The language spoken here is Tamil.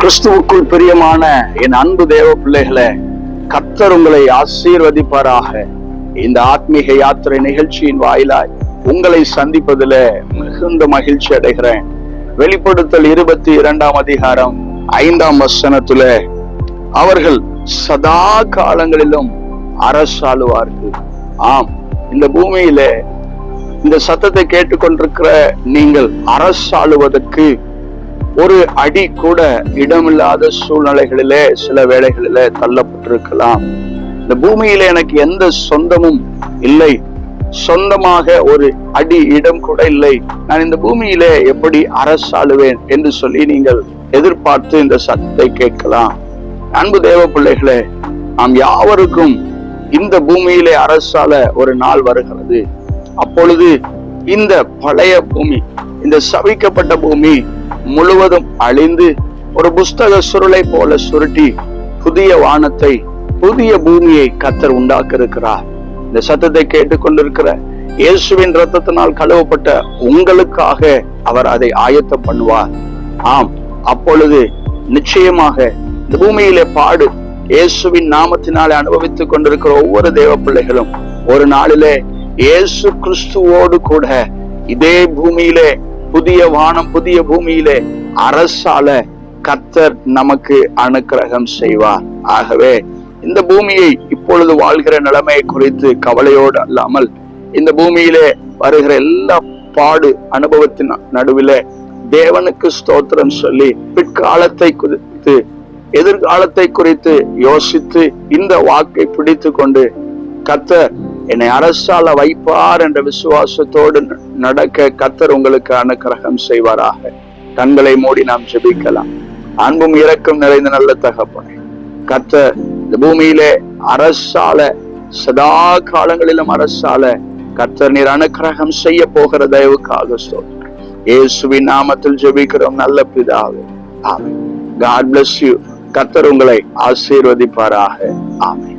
கிறிஸ்துவுக்குள் பிரியமான என் அன்பு தேவ பிள்ளைகளே, கர்த்தர் உங்களை ஆசீர்வதிப்பாராக. இந்த ஆத்மீக யாத்திரை நிகழ்ச்சியின் வாயிலாய் உங்களை சந்திப்பதில மிகுந்த மகிழ்ச்சி அடைகிறேன். வெளிப்படுத்தல் 22 அவர்கள் சதா காலங்களிலும் அரசாளுவார்கள். ஆம், இந்த பூமியில இந்த சத்தத்தை கேட்டுக்கொண்டிருக்கிற நீங்கள் அரசாளுவதற்கு ஒரு அடி கூட இடமில்லாத சூழ்நிலைகளிலே சில வேளைகளிலே தள்ளப்பட்டிருக்கலாம். இந்த பூமியில எனக்கு எந்த சொந்தமும் இல்லை, சொந்தமாக ஒரு அடி இடம் கூட இல்லை, நான் இந்த பூமியிலே எப்படி அரசாளுவேன் என்று சொல்லி நீங்கள் எதிர்பார்த்து இந்த சத்தத்தை கேட்கலாம். அன்பு தேவ பிள்ளைகளே, நாம் யாவருக்கும் இந்த பூமியிலே அரசாள ஒரு நாள் வருகிறது. அப்பொழுது இந்த பழைய பூமி, இந்த சபிக்கப்பட்ட பூமி முழுவதும் அழிந்து ஒரு புஸ்தக சுருளை போல சுருட்டி புதிய வானத்தை, புதிய பூமியை கர்த்தர் உண்டாக்க இருக்கிறார். இந்த சத்தத்தை கேட்டுக்கொண்டிருக்கிற இயேசுவின் இரத்தத்தினால் கழுவப்பட்ட உங்களுக்காக அவர் அதை ஆயத்தம் பண்ணுவார். ஆம், அப்பொழுது நிச்சயமாக இந்த பூமியிலே பாடு இயேசுவின் நாமத்தினாலே அனுபவித்துக் கொண்டிருக்கிற ஒவ்வொரு தேவ பிள்ளைகளும் ஒரு நாளிலே இயேசு கிறிஸ்துவோடு கூட இதே பூமியிலே, புதிய வானம் புதிய பூமியிலே அரசால கர்த்தர் நமக்கு அனுக்கிரகம் செய்வார். ஆகவே இந்த பூமியை இப்பொழுது வாழ்கிற நிலைமையை குறித்து கவலையோடு அல்லாமல், இந்த பூமியிலே வருகிற எல்லா பாடு அனுபவத்தின் நடுவிலே தேவனுக்கு ஸ்தோத்திரம் சொல்லி பிற்காலத்தை குறித்து, எதிர்காலத்தை குறித்து யோசித்து இந்த வாக்கை பிடித்து கொண்டு கர்த்தர் என்னை அரசால வைப்பார் என்ற விசுவாசத்தோடு நடக்க கர்த்தர் உங்களுக்கு அனுக்கிரகம் செய்வாராக. கண்களை மூடி நாம் ஜெபிக்கலாம். அன்பும் இரக்கம் நிறைந்த நல்ல தகப்பனே, கர்த்தர் இந்த பூமியிலே அரசால, சதா காலங்களிலும் அரசால கர்த்தர் நீர் அனுக்கிரகம் செய்ய போகிற தயவுக்காக ஸ்தோத்திரம். இயேசுவின் நாமத்தில் ஜெபிக்கிறோம் நல்ல பிதாவே, ஆமென். God bless you. கர்த்தர் உங்களை ஆசீர்வதிப்பாராக. ஆமென்.